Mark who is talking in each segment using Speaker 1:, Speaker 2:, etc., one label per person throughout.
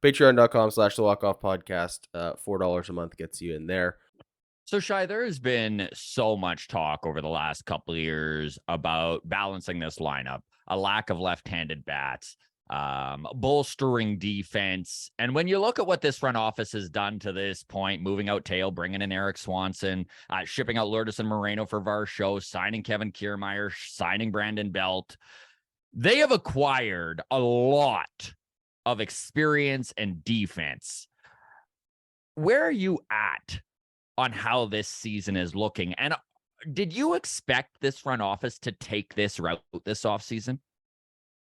Speaker 1: Patreon.com/the Walk-Off Podcast. $4 a month gets you in there.
Speaker 2: So, Shai, there has been so much talk over the last couple of years about balancing this lineup, a lack of left-handed bats, bolstering defense. And when you look at what this front office has done to this point, moving out Teo, bringing in Eric Swanson, shipping out Lourdes and Moreno for Varsho, signing Kevin Kiermaier, signing Brandon Belt, they have acquired a lot of experience and defense. Where are you at on how this season is looking? And did you expect this front office to take this route this offseason?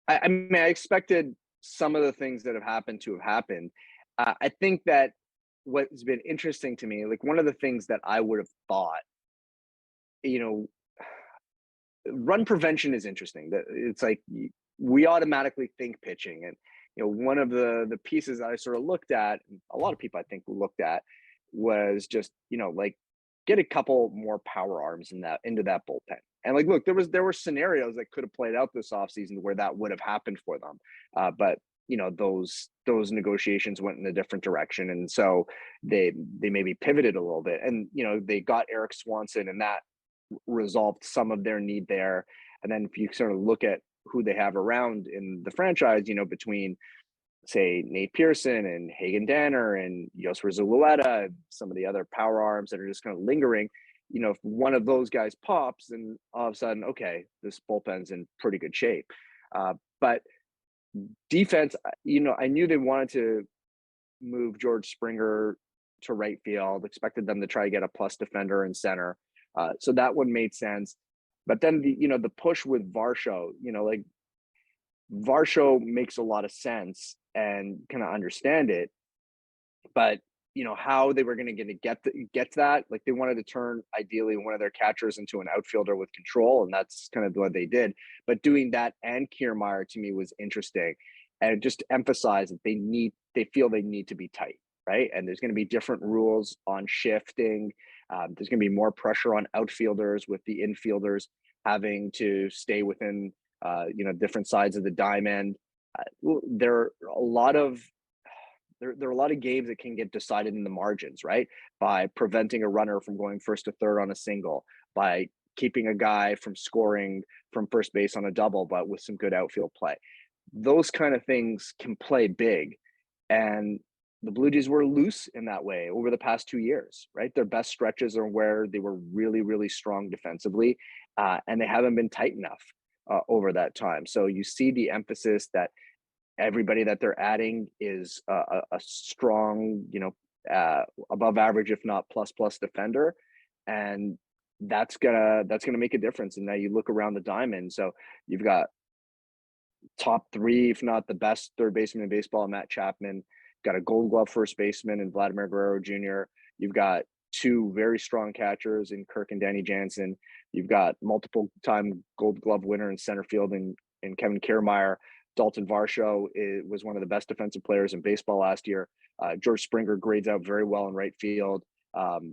Speaker 3: I mean, I expected some of the things that have happened to have happened. I think that what's been interesting to me, like one of the things that I would have thought, you know, run prevention is interesting. That it's like we automatically think pitching, and one of the pieces that I sort of looked at, a lot of people I think looked at, was just like get a couple more power arms into that bullpen. And like, look, there were scenarios that could have played out this offseason where that would have happened for them, but those negotiations went in a different direction, and so they maybe pivoted a little bit, and they got Eric Swanson, and that resolved some of their need there. And then if you sort of look at who they have around in the franchise, between say Nate Pearson and Hagen Danner and Yosfer Zulueta, some of the other power arms that are just kind of lingering, if one of those guys pops, then all of a sudden, okay, this bullpen's in pretty good shape. But defense, I knew they wanted to move George Springer to right field, expected them to try to get a plus defender in center. So that one made sense. But then the push with Varsho, like Varsho makes a lot of sense and kind of understand it. But how they were going to get to that, like they wanted to turn ideally one of their catchers into an outfielder with control, and that's kind of what they did. But doing that and Kiermaier to me was interesting, and just emphasize that they feel they need to be tight, right? And there's going to be different rules on shifting. There's going to be more pressure on outfielders with the infielders having to stay within different sides of the diamond. There are a lot of games that can get decided in the margins, right? By preventing a runner from going first to third on a single, by keeping a guy from scoring from first base on a double, but with some good outfield play. Those kind of things can play big. And the Blue Jays were loose in that way over the past 2 years, right? Their best stretches are where they were really, really strong defensively, and they haven't been tight enough over that time. So you see the emphasis that everybody that they're adding is a strong, above average, if not plus defender, and that's gonna make a difference. And now you look around the diamond, so you've got top 3, if not the best third baseman in baseball, Matt Chapman. Got a Gold Glove first baseman in Vladimir Guerrero Jr. You've got 2 very strong catchers in Kirk and Danny Jansen. You've got multiple-time Gold Glove winner in center field in Kevin Kiermaier. Dalton Varsho was one of the best defensive players in baseball last year. George Springer grades out very well in right field. There's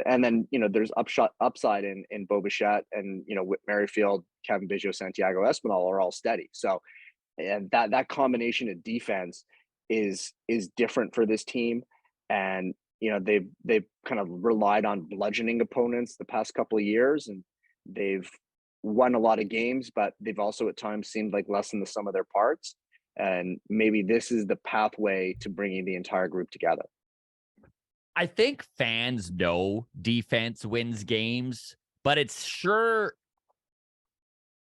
Speaker 3: and then there's upside in Bo Bichette, and Whit Merrifield, Kevin Biggio, Santiago Espinal are all steady. So, and that combination of defense is different for this team. And they've kind of relied on bludgeoning opponents the past couple of years, and they've won a lot of games, but they've also at times seemed like less than the sum of their parts. And maybe this is the pathway to bringing the entire group together.
Speaker 2: I think fans know defense wins games, but it's sure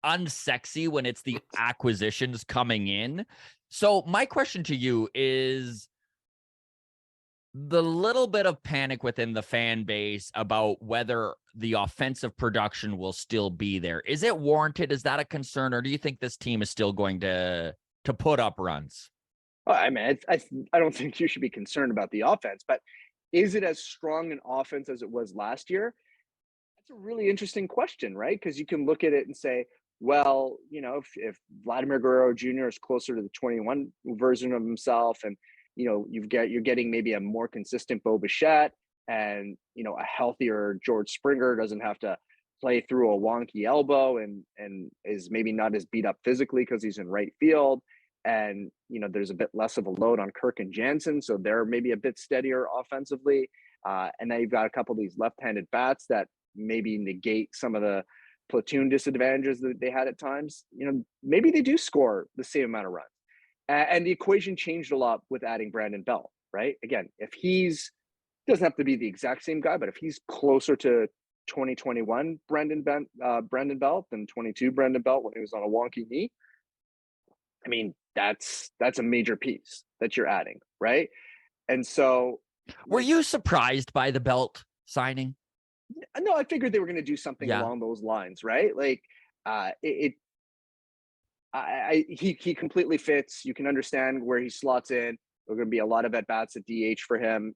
Speaker 2: unsexy when it's the acquisitions coming in. So my question to you is the little bit of panic within the fan base about whether the offensive production will still be there. Is it warranted? Is that a concern? Or do you think this team is still going to put up runs?
Speaker 3: Well, I mean, I don't think you should be concerned about the offense, but is it as strong an offense as it was last year? That's a really interesting question, right? Because you can look at it and say, well, if Vladimir Guerrero Jr. is closer to the 21 version of himself, and you're getting maybe a more consistent Bo Bichette, and a healthier George Springer doesn't have to play through a wonky elbow and is maybe not as beat up physically because he's in right field. and there's a bit less of a load on Kirk and Jansen, so they're maybe a bit steadier offensively. And then you've got a couple of these left-handed bats that maybe negate some of the platoon disadvantages that they had at times. Maybe they do score the same amount of runs. And the equation changed a lot with adding Brandon Belt, right? Again, if he's doesn't have to be the exact same guy, but if he's closer to 2021 Brandon Belt than 22 Brandon Belt when he was on a wonky knee, I mean, that's a major piece that you're adding, right? And so,
Speaker 2: were you surprised by the Belt signing?
Speaker 3: No, I figured they were going to do something along those lines, right? Like, he completely fits. You can understand where he slots in. There are going to be a lot of at bats at DH for him.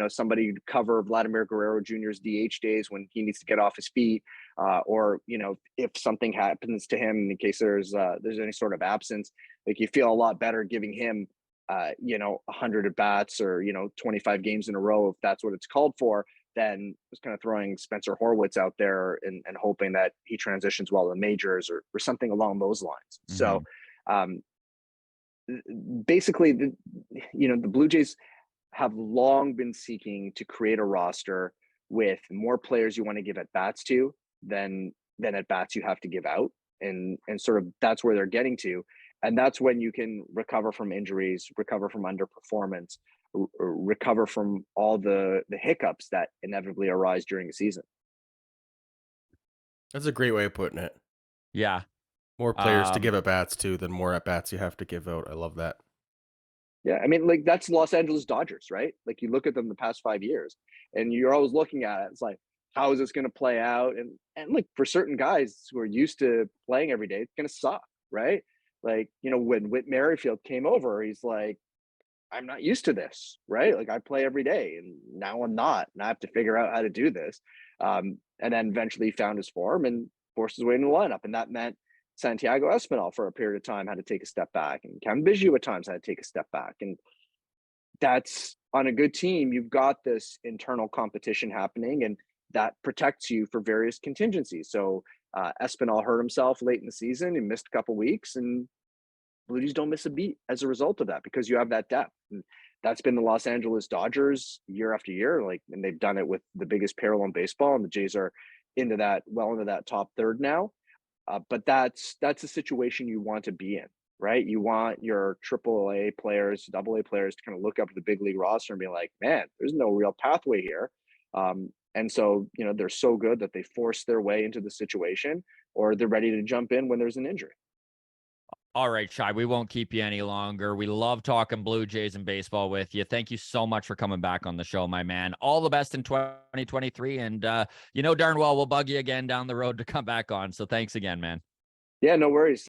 Speaker 3: Somebody to cover Vladimir Guerrero Jr.'s DH days when he needs to get off his feet, or if something happens to him in case there's any sort of absence. Like, you feel a lot better giving him 100 at bats or 25 games in a row if that's what it's called for, than just kind of throwing Spencer Horwitz out there and hoping that he transitions well to the majors or something along those lines.
Speaker 2: Mm-hmm.
Speaker 3: So basically, the Blue Jays have long been seeking to create a roster with more players you want to give at bats to than at bats you have to give out, and sort of that's where they're getting to, and that's when you can recover from injuries, recover from underperformance, recover from all the hiccups that inevitably arise during the season.
Speaker 1: That's a great way of putting it.
Speaker 2: Yeah.
Speaker 1: More players to give at bats to than more at bats you have to give out. I love that.
Speaker 3: Yeah, I mean, like, that's Los Angeles Dodgers, right? Like, you look at them the past 5 years, and you're always looking at it. It's like, how is this going to play out? And like, for certain guys who are used to playing every day, it's going to suck, right? Like, when Whit Merrifield came over, he's like, I'm not used to this, right? Like, I play every day, and now I'm not, and I have to figure out how to do this. And then eventually he found his form and forced his way into the lineup, and that meant Santiago Espinal for a period of time had to take a step back, and Kevin Biggio at times had to take a step back. And that's, on a good team, you've got this internal competition happening, and that protects you for various contingencies. So Espinal hurt himself late in the season and missed a couple weeks, and Blue Jays don't miss a beat as a result of that because you have that depth. And that's been the Los Angeles Dodgers year after year, and they've done it with the biggest payroll in baseball, and the Jays are into that top third now. But that's a situation you want to be in, right? You want your AAA players, AA players to kind of look up at the big league roster and be like, man, there's no real pathway here. And so, they're so good that they force their way into the situation, or they're ready to jump in when there's an injury.
Speaker 2: All right, Shi, we won't keep you any longer. We love talking Blue Jays and baseball with you. Thank you so much for coming back on the show, my man. All the best in 2023. And darn well we'll bug you again down the road to come back on. So thanks again, man.
Speaker 3: Yeah, no worries.